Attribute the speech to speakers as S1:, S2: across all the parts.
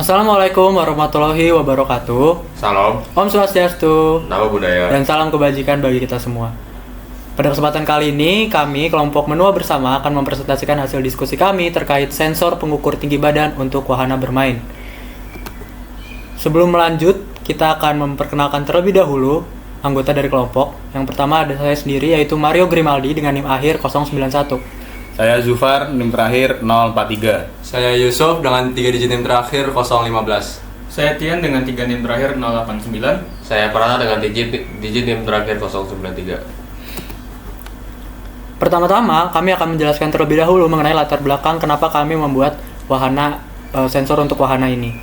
S1: Assalamualaikum warahmatullahi wabarakatuh.
S2: Salam,
S1: Om Swastiastu.
S2: nama budaya.
S1: Dan salam kebajikan bagi kita semua. Pada kesempatan kali ini, kami kelompok Menua Bersama akan mempresentasikan hasil diskusi kami terkait sensor pengukur tinggi badan untuk wahana bermain. Sebelum melanjut, kita akan memperkenalkan terlebih dahulu anggota dari kelompok. Yang pertama ada saya sendiri, yaitu Mario Grimaldi dengan NIM akhir 091.
S3: Saya Zufar, NIM terakhir 043.
S4: Saya Yusuf dengan 3 digit NIM terakhir 015.
S5: Saya Tian dengan 3 NIM terakhir 089.
S2: Saya Prana dengan digit NIM terakhir 093.
S1: Pertama-tama, kami akan menjelaskan terlebih dahulu mengenai latar belakang kenapa kami membuat wahana sensor untuk wahana ini.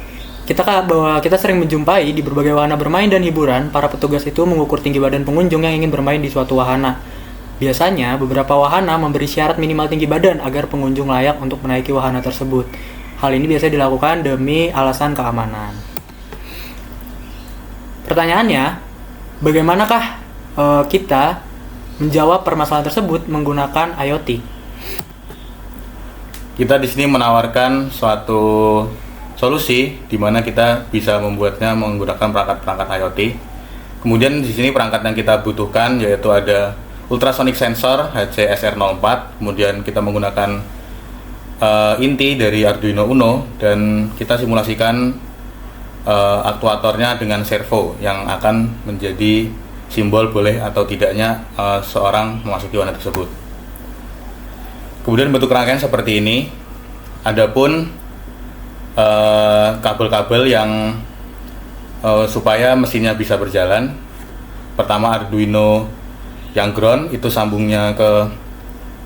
S1: Kita sering menjumpai di berbagai wahana bermain dan hiburan, para petugas itu mengukur tinggi badan pengunjung yang ingin bermain di suatu wahana. Biasanya, beberapa wahana memberi syarat minimal tinggi badan agar pengunjung layak untuk menaiki wahana tersebut. Hal ini biasanya dilakukan demi alasan keamanan. Pertanyaannya, bagaimanakah kita menjawab permasalahan tersebut menggunakan IoT?
S3: Kita di sini menawarkan suatu solusi di mana kita bisa membuatnya menggunakan perangkat-perangkat IoT. Kemudian di sini perangkat yang kita butuhkan yaitu ada ultrasonic sensor HCSR04, kemudian kita menggunakan inti dari Arduino Uno dan kita simulasikan aktuatornya dengan servo yang akan menjadi simbol boleh atau tidaknya seorang memasuki wahana tersebut. Kemudian bentuk rangkaian seperti ini. Adapun kabel-kabel yang supaya mesinnya bisa berjalan. Pertama Arduino yang ground itu sambungnya ke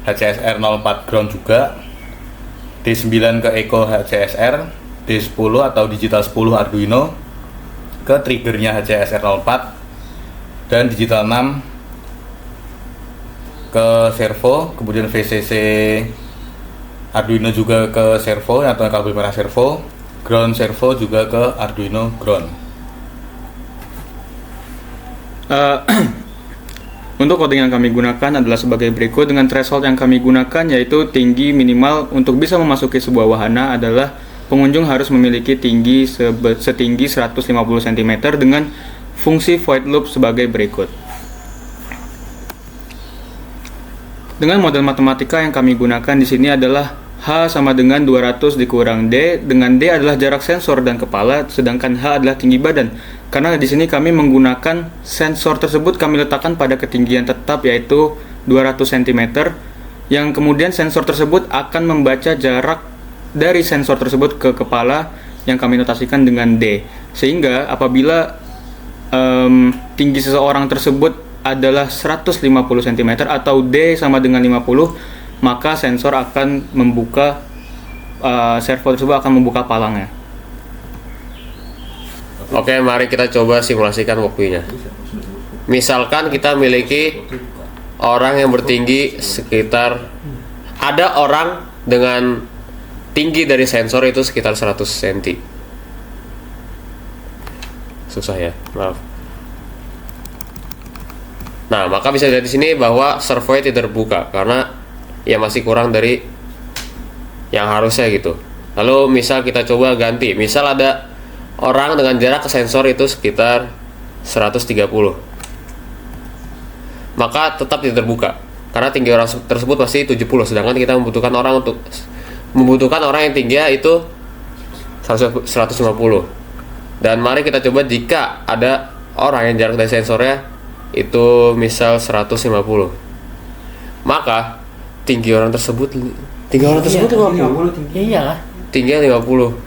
S3: HCSR04 ground juga, D9 ke Eco HCSR, D10 atau digital 10 Arduino ke triggernya HCSR04, dan digital 6 ke servo, kemudian VCC Arduino juga ke servo atau kabel merah servo, ground servo juga ke Arduino ground.
S5: Untuk coding yang kami gunakan adalah sebagai berikut. Dengan threshold yang kami gunakan yaitu tinggi minimal untuk bisa memasuki sebuah wahana adalah pengunjung harus memiliki tinggi setinggi 150 cm dengan fungsi void loop sebagai berikut. Dengan model matematika yang kami gunakan di sini adalah H sama dengan 200 dikurang D, dengan D adalah jarak sensor dan kepala, sedangkan H adalah tinggi badan. Karena di sini kami menggunakan sensor tersebut kami letakkan pada ketinggian tetap yaitu 200 cm, yang kemudian sensor tersebut akan membaca jarak dari sensor tersebut ke kepala yang kami notasikan dengan D. Sehingga apabila tinggi seseorang tersebut adalah 150 cm atau D sama dengan 50, maka sensor akan membuka servo tersebut akan membuka palangnya.
S2: Oke, mari kita coba simulasikan waktunya. Misalkan kita miliki orang yang bertinggi sekitar, ada orang dengan tinggi dari sensor itu sekitar 100 cm. Susah ya, maaf. Nah, maka bisa dilihat di sini bahwa servonya tidak terbuka karena ya masih kurang dari yang harusnya gitu. Lalu misal kita coba ganti, misal ada orang dengan jarak ke sensor itu sekitar 130, maka tetap tidak terbuka karena tinggi orang tersebut pasti 70, sedangkan kita membutuhkan orang yang tingginya itu 150. Dan mari kita coba jika ada orang yang jarak dari sensornya itu misal 150, maka tinggi orang tersebut 50.
S1: Iyalah.
S2: Tingginya 50.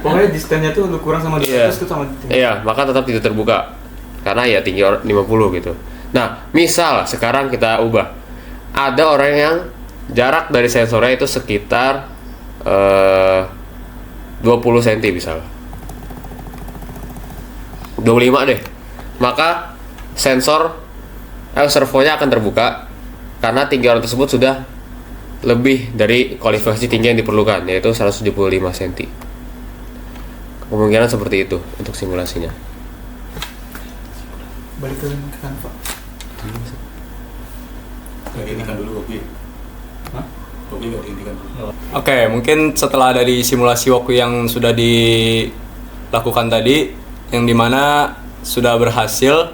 S5: Pokoknya distance-nya tuh kurang sama 200 itu sama.
S2: Iya, maka tetap tidak terbuka karena ya tinggi 50 gitu. Nah, misal sekarang kita ubah, ada orang yang jarak dari sensornya itu sekitar 20 cm misal, 25 deh, maka servonya akan terbuka karena tinggi orang tersebut sudah lebih dari kualifikasi tinggi yang diperlukan, yaitu 175 cm. Kemungkinan seperti itu untuk simulasinya.
S3: Balik ke Canva. Lagi tekan dulu, oke.
S4: Oke, mungkin setelah dari simulasi waktu yang sudah dilakukan tadi, yang dimana sudah berhasil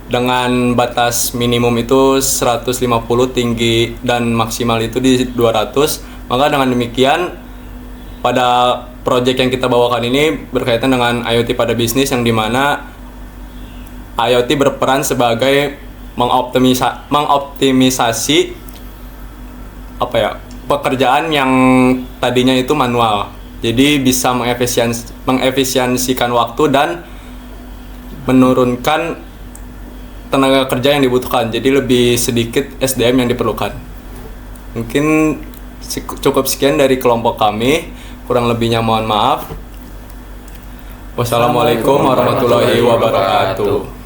S4: dengan batas minimum itu 150, tinggi dan maksimal itu di 200, maka dengan demikian pada proyek yang kita bawakan ini berkaitan dengan IoT pada bisnis, yang dimana IoT berperan sebagai mengoptimisasi pekerjaan yang tadinya itu manual. Jadi bisa mengefisiensikan waktu dan menurunkan tenaga kerja yang dibutuhkan. Jadi lebih sedikit SDM yang diperlukan. Mungkin cukup sekian dari kelompok kami. Kurang lebihnya mohon maaf. Wassalamualaikum warahmatullahi wabarakatuh.